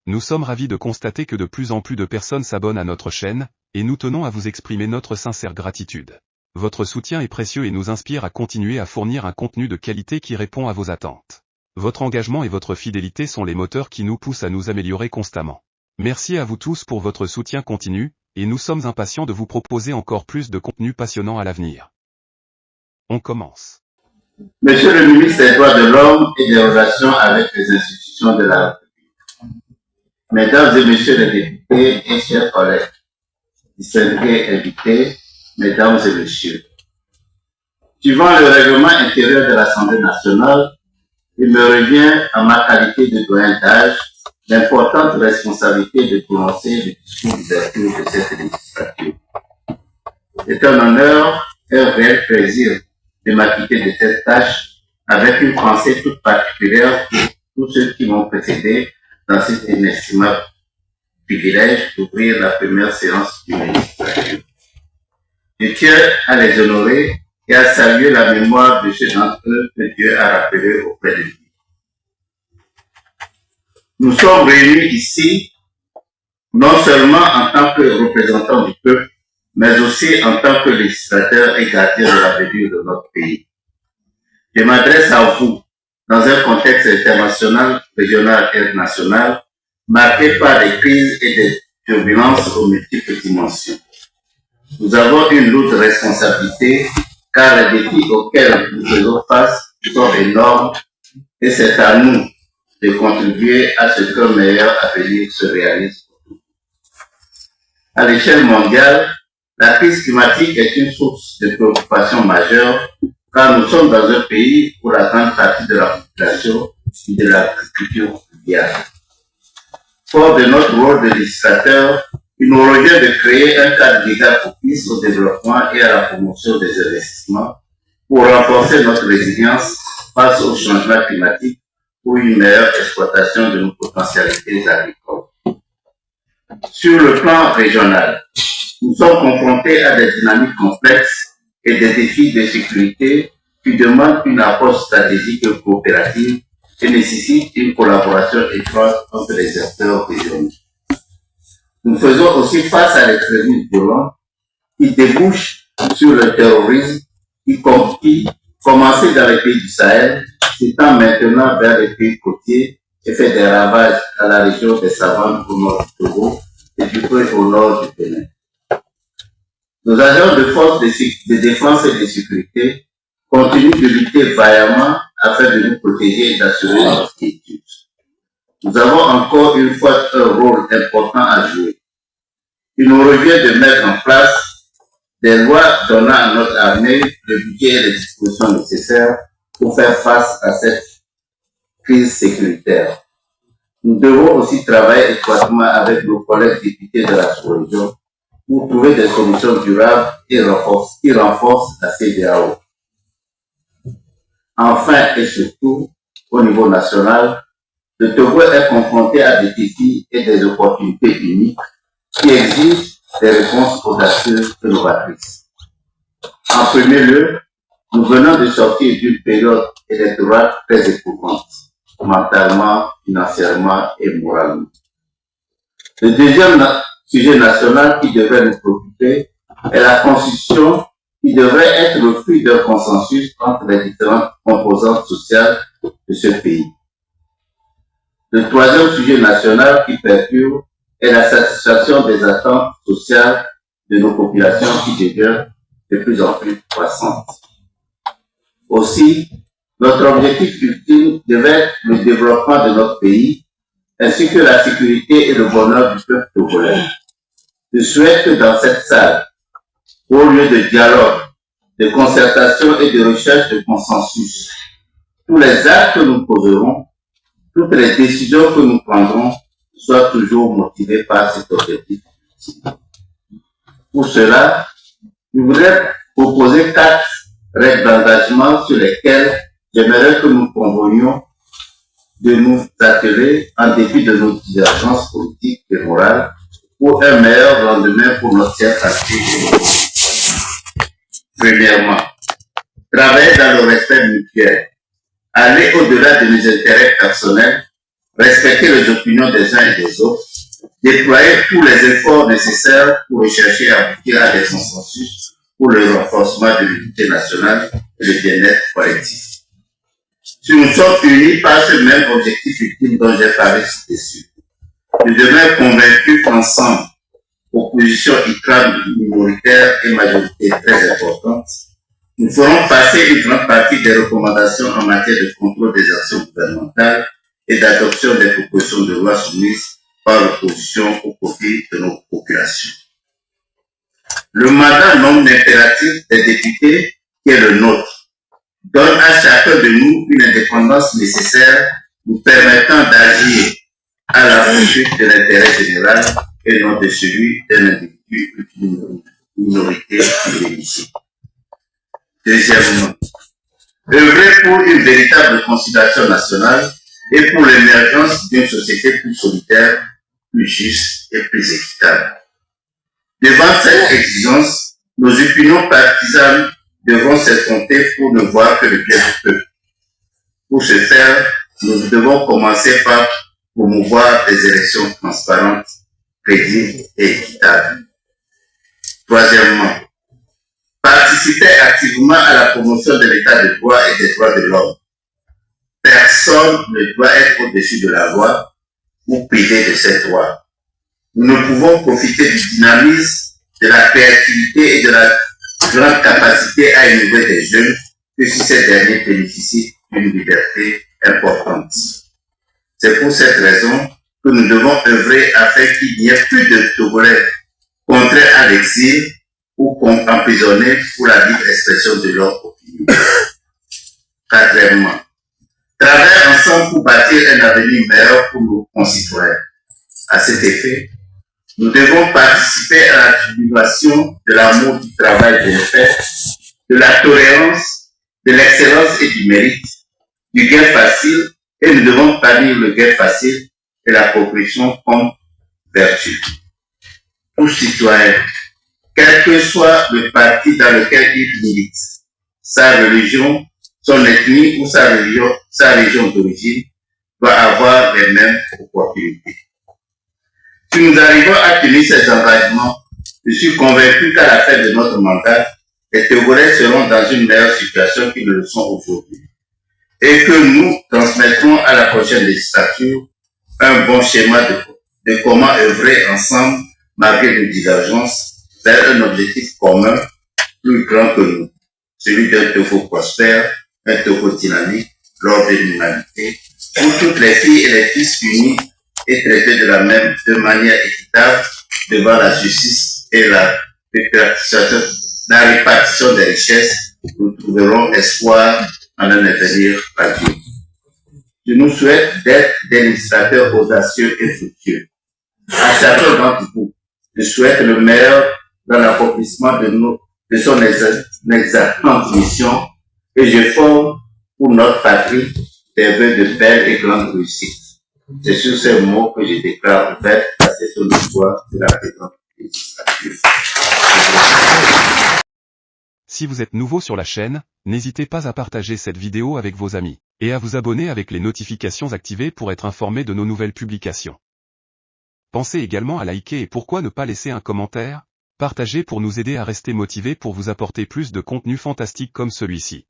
Nous sommes ravis de constater que de plus en plus de personnes s'abonnent à notre chaîne, et nous tenons à vous exprimer notre sincère gratitude. Votre soutien est précieux et nous inspire à continuer à fournir un contenu de qualité qui répond à vos attentes. Votre engagement et votre fidélité sont les moteurs qui nous poussent à nous améliorer constamment. Merci à vous tous pour votre soutien continu, et nous sommes impatients de vous proposer encore plus de contenu passionnant à l'avenir. On commence. Monsieur le ministre des Droits de l'Homme et des Relations avec les institutions de la République, Mesdames et Messieurs les députés et chers collègues, distingués invités, Mesdames et Messieurs, suivant le règlement intérieur de l'Assemblée nationale, il me revient, en ma qualité de doyen d'âge, l'importante responsabilité de prononcer le discours d'ouverture de cette législature. C'est un honneur et un réel plaisir de m'acquitter de cette tâche avec une pensée toute particulière pour tous ceux qui m'ont précédé dans cet inestimable privilège d'ouvrir la première séance du législature. Je tiens à les honorer et à saluer la mémoire de ceux d'entre eux que Dieu a rappelés auprès de lui. Nous sommes réunis ici non seulement en tant que représentants du peuple, mais aussi en tant que législateurs et gardiens de l'avenir de notre pays. Je m'adresse à vous dans un contexte international, régional et national, marqué par des crises et des turbulences aux multiples dimensions. Nous avons une lourde responsabilité car les défis auxquels nous faisons face sont énormes et c'est à nous de contribuer à ce qu'un meilleur avenir se réalise. À l'échelle mondiale, la crise climatique est une source de préoccupation majeure car nous sommes dans un pays où la grande partie de la population est de l'agriculture mondiale. Fort de notre rôle de législateur, il nous revient de créer un cadre légal propice au développement et à la promotion des investissements pour renforcer notre résilience face au changement climatique pour une meilleure exploitation de nos potentialités agricoles. Sur le plan régional, nous sommes confrontés à des dynamiques complexes et des défis de sécurité qui demandent une approche stratégique et coopérative et nécessitent une collaboration étroite entre les acteurs régionaux. Nous faisons aussi face à l'extrémisme violent qui débouche sur le terrorisme qui commençait dans les pays du Sahel, s'étend maintenant vers les pays côtiers et fait des ravages à la région des Savanes au nord du Togo et du peu au nord du Bénin. Nos agents de force de défense et de sécurité continuent de lutter vaillamment afin de nous protéger et d'assurer notre quiétude. Nous avons encore une fois un rôle important à jouer. Il nous revient de mettre en place des lois donnant à notre armée le budget et les dispositions nécessaires pour faire face à cette crise sécuritaire. Nous devons aussi travailler étroitement avec nos collègues députés de la sous-région pour trouver des solutions durables et qui renforcent la CEDEAO. Enfin et surtout, au niveau national, le Togo est confronté à des défis et des opportunités uniques qui exigent des réponses audacieuses et novatrices. En premier lieu, nous venons de sortir d'une période électorale très éprouvante, mentalement, financièrement et moralement. Le deuxième sujet national qui devrait nous préoccuper est la Constitution qui devrait être le fruit d'un consensus entre les différentes composantes sociales de ce pays. Le troisième sujet national qui perturbe est la satisfaction des attentes sociales de nos populations qui devient de plus en plus croissante. Aussi, notre objectif ultime devait être le développement de notre pays, ainsi que la sécurité et le bonheur du peuple togolais. Je souhaite que dans cette salle, au lieu de dialogue, de concertation et de recherche de consensus, tous les actes que nous poserons, toutes les décisions que nous prendrons soient toujours motivées par cet objectif. Pour cela, je voudrais proposer 4 règles d'engagement sur lesquelles j'aimerais que nous convenions de nous atteler en dépit de nos divergences politiques et morales pour un meilleur lendemain pour notre chère patrie. Premièrement, travailler dans le respect mutuel, aller au-delà de nos intérêts personnels respecter les opinions des uns et des autres, déployer tous les efforts nécessaires pour rechercher et aboutir à des consensus pour le renforcement de l'unité nationale et le bien-être collectif. Si nous sommes unis par ce même objectif ultime dont j'ai parlé ci-dessus, nous demeurons convaincus qu'ensemble, opposition minoritaire et majorité très importante, nous ferons passer une grande partie des recommandations en matière de contrôle des actions gouvernementales et d'adoption des propositions de loi soumises par l'opposition au profit de nos populations. Le mandat non impératif des députés, qui est le nôtre, donne à chacun de nous une indépendance nécessaire nous permettant d'agir à la poursuite de l'intérêt général et non de celui d'un individu ou d'une minorité privilégiée. Deuxièmement, œuvrer pour une véritable conciliation nationale et pour l'émergence d'une société plus solidaire, plus juste et plus équitable. Devant cette exigence, nos opinions partisanes devront s'effronter pour ne voir que le bien du peuple. Pour ce faire, nous devons commencer par promouvoir des élections transparentes, crédibles et équitables. Troisièmement, participer activement à la promotion de l'état de droit et des droits de l'homme. Personne ne doit être au-dessus de la loi ou privé de ses droits. Nous ne pouvons profiter du dynamisme, de la créativité et de la grande capacité à innover des jeunes que si ces derniers bénéficient d'une liberté importante. C'est pour cette raison que nous devons œuvrer afin qu'il n'y ait plus de Togolais contraints à l'exil ou emprisonnés pour la libre expression de leur opinion. Quatrièmement, travailler ensemble pour bâtir un avenir meilleur pour nos concitoyens. À cet effet, nous devons participer à la cultivation de l'amour du travail bien fait, de la tolérance, de l'excellence et du mérite, du gain facile, et nous devons bannir le gain facile et la corruption comme vertu. Tout citoyen, quel que soit le parti dans lequel il milite, sa religion, son ethnie ou sa région d'origine, doit avoir les mêmes opportunités. Si nous arrivons à tenir ces engagements, je suis convaincu qu'à la fin de notre mandat, les Togolais seront dans une meilleure situation qu'ils ne le sont aujourd'hui. Et que nous transmettrons à la prochaine législature un bon schéma de comment œuvrer ensemble, malgré nos divergences, vers un objectif commun, plus grand que nous, celui d'un Togo prospère, un Togo dynamique, l'ordre de l'humanité, où toutes les filles et les fils unis et traités de manière équitable devant la justice et la répartition des richesses, nous trouverons espoir en un avenir radieux. Je nous souhaite d'être des législateurs audacieux et fructueux. À chacun d'entre vous, je souhaite le meilleur dans l'accomplissement de son exacte mission et je forme pour notre patrie des vœux de belle et grande réussite. C'est sur ces mots que je déclare ouverte la session de soir de la présente législature. Si vous êtes nouveau sur la chaîne, n'hésitez pas à partager cette vidéo avec vos amis, et à vous abonner avec les notifications activées pour être informé de nos nouvelles publications. Pensez également à liker et pourquoi ne pas laisser un commentaire, partagez pour nous aider à rester motivés pour vous apporter plus de contenu fantastique comme celui-ci.